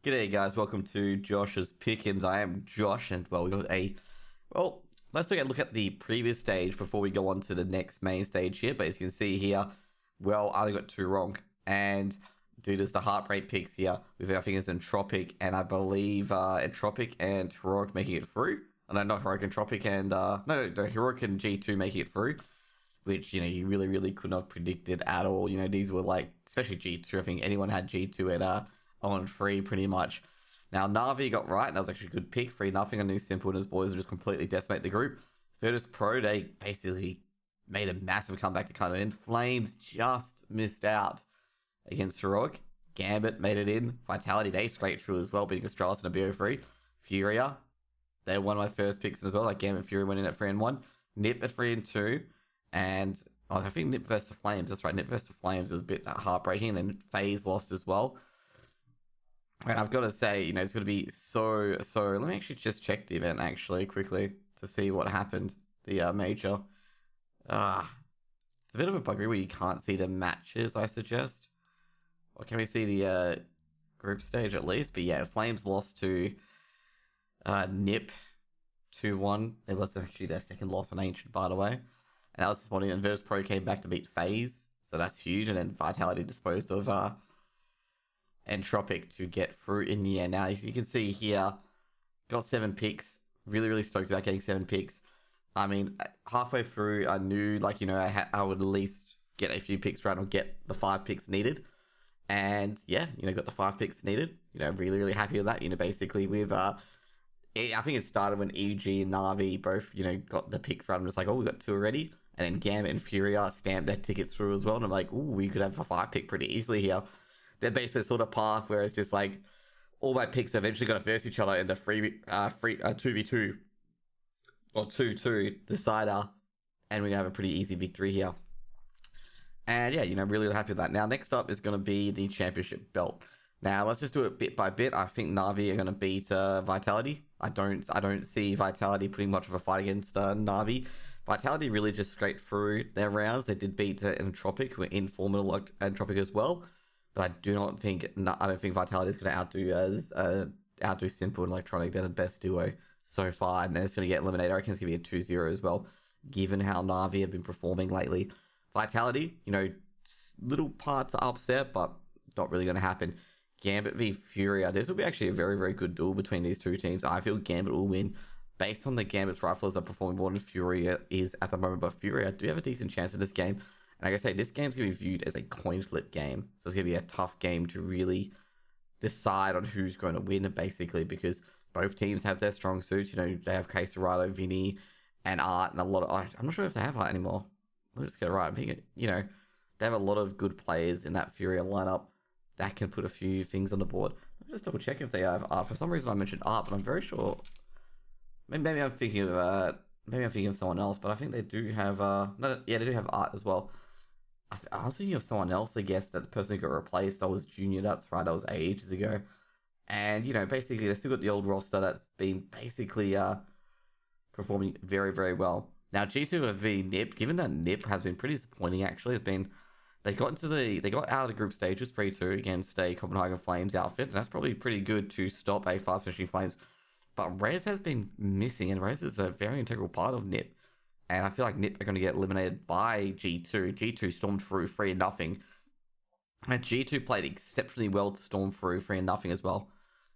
G'day guys, welcome to Josh's Pickems. I am Josh, and we got let's take a look at the previous stage before we go on to the next main stage here. But as you can see here, I only got two wrong, and due to the heart rate picks here, we've got, I think it's Entropic, and I believe Entropic and Heroic making it through. And no, not Heroic, Entropic and no, Heroic and G2 making it through, which you really could not have predicted at all. These were like, especially G2. I think anyone had G2 at on 3 pretty much. Now Na'Vi got right, and that was actually a good pick. 3-0. I knew Simple and his boys would just completely decimate the group. Virtus Pro, they basically made a massive comeback to kind of in. Flames just missed out against Heroic. Gambit made it in. Vitality, they scraped through as well, beating Astralis and a BO3. Furia, they're one of my first picks as well. Like Gambit Fury went in at 3-1. Nip at 3-2. And I think Nip versus Flames. That's right, Nip versus Flames was a bit heartbreaking. And then FaZe lost as well. And I've got to say, it's going to be so. Let me actually just check the event actually quickly to see what happened. The major. It's a bit of a buggery where you can't see the matches, I suggest. Or can we see the group stage at least? But yeah, Flames lost to Nip 2-1. They lost actually their second loss on Ancient, by the way. And that was this morning. And Virtus Pro came back to beat FaZe. So that's huge. And then Vitality disposed of Entropic to get through in the end. Now, you can see here, got 7 picks. Really stoked about getting 7 picks. I mean, halfway through, I knew, I would at least get a few picks right or get the 5 picks needed. And yeah, got the 5 picks needed. Really happy with that. Basically, with I think it started when EG and Na'Vi both, got the picks right. I'm just like, oh, we got 2 already. And then Gambit and Furia stamped their tickets through as well. And I'm like, oh, we could have a 5 pick pretty easily here. They're basically sort of path where it's just like all my picks eventually going to verse each other in the 2v2 or 2-2 decider, and we're going to have a pretty easy victory here. And yeah, really happy with that. Now, next up is going to be the championship belt. Now, let's just do it bit by bit. I think Na'Vi are going to beat Vitality. I don't see Vitality putting much of a fight against Na'Vi. Vitality really just scraped through their rounds. They did beat Entropic, who were in formidable like Entropic as well. But I don't think Vitality is going to outdo Simple and Electronic. They're the best duo so far, and then it's going to get eliminated. I reckon it's going to be a 2-0 as well, given how Na'Vi have been performing lately. Vitality, little parts are upset, but not really going to happen. Gambit v Furia. This will be actually a very good duel between these two teams. I feel Gambit will win based on the Gambit's rifles are performing more than Furia is at the moment, but Furia do have a decent chance in this game. And like I say, this game's going to be viewed as a coin flip game. So it's going to be a tough game to really decide on who's going to win, basically, because both teams have their strong suits. They have Caserado, Vinny, and Art, and a lot of... I'm not sure if they have Art anymore. Let me just get it right. I'm thinking, they have a lot of good players in that Furia lineup that can put a few things on the board. Let me just double check if they have Art. For some reason, I mentioned Art, but I'm very sure... Maybe I'm thinking of someone else, but I think they do have... they do have Art as well. I was thinking of someone else, I guess, that the person who got replaced. I was junior, that's right, that was ages ago. And, basically, they still got the old roster that's been basically performing very well. Now, G2 v Nip, given that Nip has been pretty disappointing, actually, they got out of the group stages 3-2 against a Copenhagen Flames outfit, and that's probably pretty good to stop a fast-finishing Flames. But Rez has been missing, and Rez is a very integral part of Nip. And I feel like Nip are going to get eliminated by G2. G2 stormed through 3-0. And G2 played exceptionally well to storm through 3-0 as well.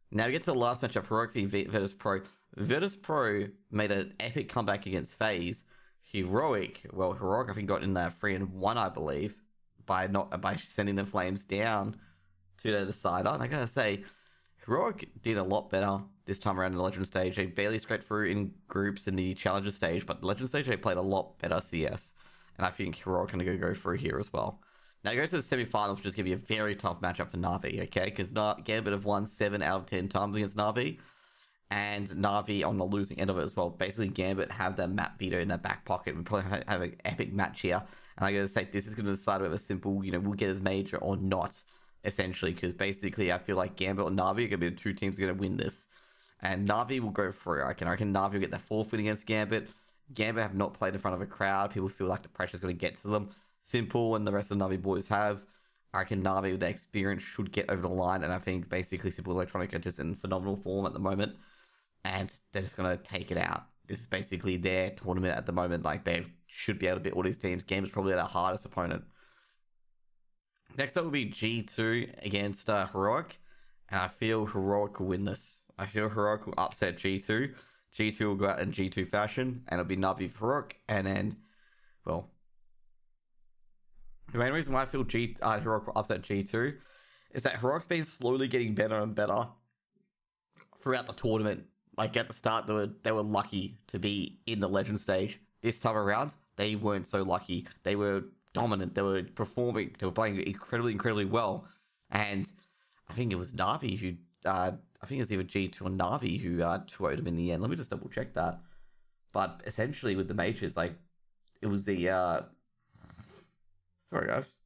Now we get to the last matchup, Heroic v Virtus Pro. Virtus Pro made an epic comeback against FaZe. Heroic I think got in there 3-1, I believe, by sending the Flames down to the decider. And I gotta say, Heroic did a lot better this time around in the Legend stage. They barely scraped through in groups in the Challenger stage, but the Legend stage they played a lot better CS. And I think Heroic are going to go through here as well. Now go to the semi-finals, which is going to be a very tough matchup for Na'Vi, okay? Because Gambit have won 7 out of 10 times against Na'Vi. And Na'Vi on the losing end of it as well. Basically, Gambit have their map veto in their back pocket. We probably have an epic match here. And I gotta say, this is going to decide whether Simple, will get his major or not, essentially. Because basically, I feel like Gambit or Na'Vi are going to be the two teams going to win this. And Na'Vi will go through. I reckon Na'Vi will get their forfeit against Gambit. Gambit have not played in front of a crowd. People feel like the pressure is going to get to them. Simple and the rest of the Na'Vi boys have. I reckon Navi with their experience should get over the line, and I think basically Simple Electronic are just in phenomenal form at the moment, and they're just gonna take it out. This is basically their tournament at the moment. Like, they should be able to beat all these teams. Game is probably their hardest opponent. Next up will be G2 against Heroic, and I feel Heroic will win this. I feel Heroic will upset G2. G2 will go out in G2 fashion, and it'll be Navi for Heroic, and then, well, the main reason why I feel Heroic will upset G2 is that Heroic's been slowly getting better and better throughout the tournament. Like, at the start, they were lucky to be in the Legend stage. This time around, they weren't so lucky. They were dominant. They were performing. They were playing incredibly well. And I think it was Navi who, I think it was either G2 or Navi who 2-0'd them in the end. Let me just double check that. But essentially, with the majors, like, it was the, sorry, guys.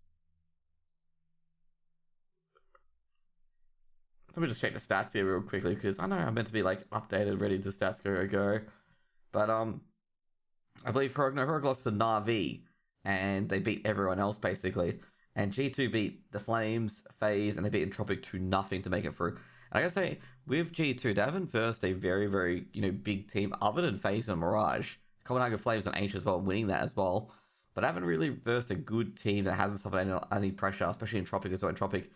Let me just check the stats here real quickly, because I know I'm meant to be, like, updated, ready to stats go. But, I believe Heroic lost to Navi, and they beat everyone else, basically. And G2 beat the Flames, FaZe, and they beat Entropic 2-0 to make it through. And I gotta say, with G2, they haven't versed a very, big team, other than FaZe and Mirage. Copenhagen Flames and H as well, winning that as well. But I haven't really versed a good team that hasn't suffered any pressure, especially Entropic as well. Entropic,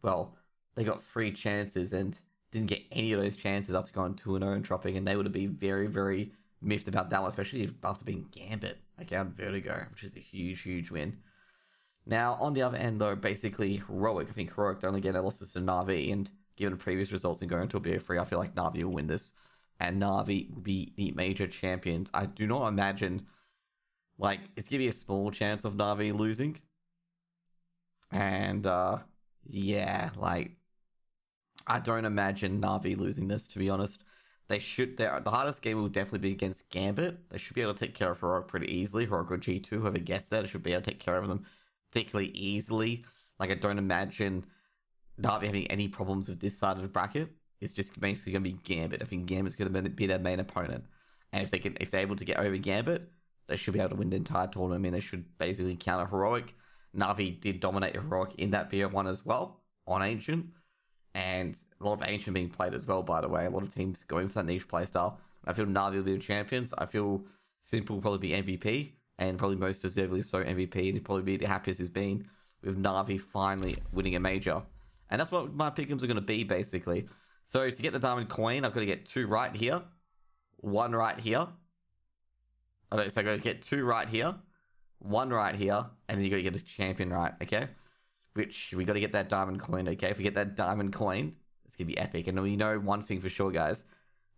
well, they got 3 chances and didn't get any of those chances after going 2-0 Entropic, and they would have been very miffed about that one, especially after being Gambit, like, out Vertigo, which is a huge win. Now, on the other end, though, basically Heroic. I think Heroic, they're only getting their losses to Navi, and given the previous results and going to a BO3, I feel like Navi will win this, and Navi will be the major champions. I do not imagine, like, it's giving a small chance of Navi losing. And, yeah, like, I don't imagine Navi losing this, to be honest. The hardest game will definitely be against Gambit. They should be able to take care of Heroic pretty easily. Heroic or G2, whoever gets there, should be able to take care of them particularly easily. Like, I don't imagine Navi having any problems with this side of the bracket. It's just basically going to be Gambit. I think Gambit's going to be their main opponent. And if they're able to get over Gambit, they should be able to win the entire tournament. I mean, they should basically counter Heroic. Navi did dominate Heroic in that BO1 as well, on Ancient. And a lot of Ancient being played as well, by the way. A lot of teams going for that niche playstyle. I feel Navi will be the champions. I feel Simple will probably be MVP, and probably most deservedly so MVP. And he'll probably be the happiest he's been with Navi finally winning a major. And that's what my pickems are going to be, basically. So to get the diamond coin, I've got to get 2 right here, 1 right here. Okay, so I got to get 2 right here, 1 right here, and then you got to get the champion right, okay? Which, we got to get that diamond coin, okay? If we get that diamond coin, it's going to be epic. And we know one thing for sure, guys,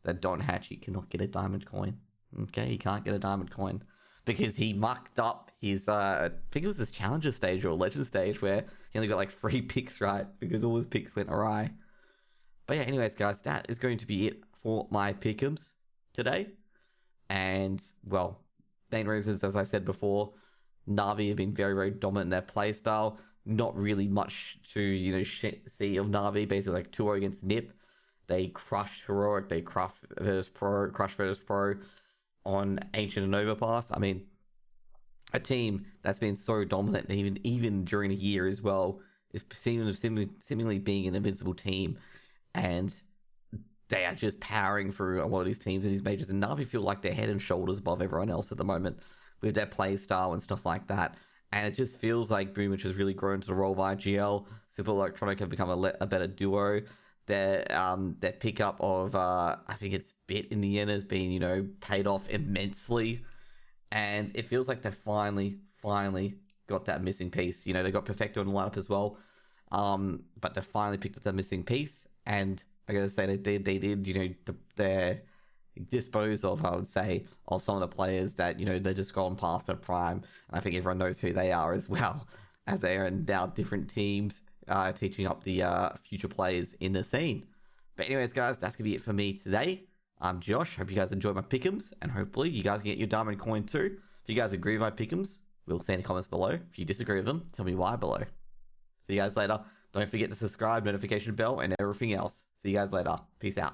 that Don Hatchie cannot get a diamond coin, okay? He can't get a diamond coin because he mucked up his, I think it was his challenger stage or legend stage, where he only got like 3 picks right because all his picks went awry. But yeah, anyways, guys, that is going to be it for my pickems today. And, well, main reasons, as I said before, Navi have been very dominant in their playstyle. Not really much to, see of Navi. Basically, like 2-0 against Nip. They crushed Heroic. They crushed Virtus Pro on Ancient and Overpass. I mean, a team that's been so dominant, even during a year as well, is seemingly being an invincible team. And they are just powering through a lot of these teams and these majors. And Navi feel like they're head and shoulders above everyone else at the moment with their play style and stuff like that. And it just feels like Boomich has really grown to the role of IGL. Simple Electronic have become a better duo. Their pickup of, I think it's Bit in the end has been, paid off immensely. And it feels like they finally got that missing piece. They got Perfecto in the lineup as well. But they finally picked up that missing piece. And I gotta say, they did, their dispose of, I would say, of some of the players that, they're just gone past their prime. And I think everyone knows who they are as well, as they are now different teams, teaching up the future players in the scene. But anyways, guys, that's gonna be it for me today. I'm Josh. Hope you guys enjoyed my pickems, and hopefully you guys can get your diamond coin too. If you guys agree with my pickems, we'll see in the comments below. If you disagree with them, tell me why below. See you guys later. Don't forget to subscribe, notification bell, and everything else. See you guys later. Peace out.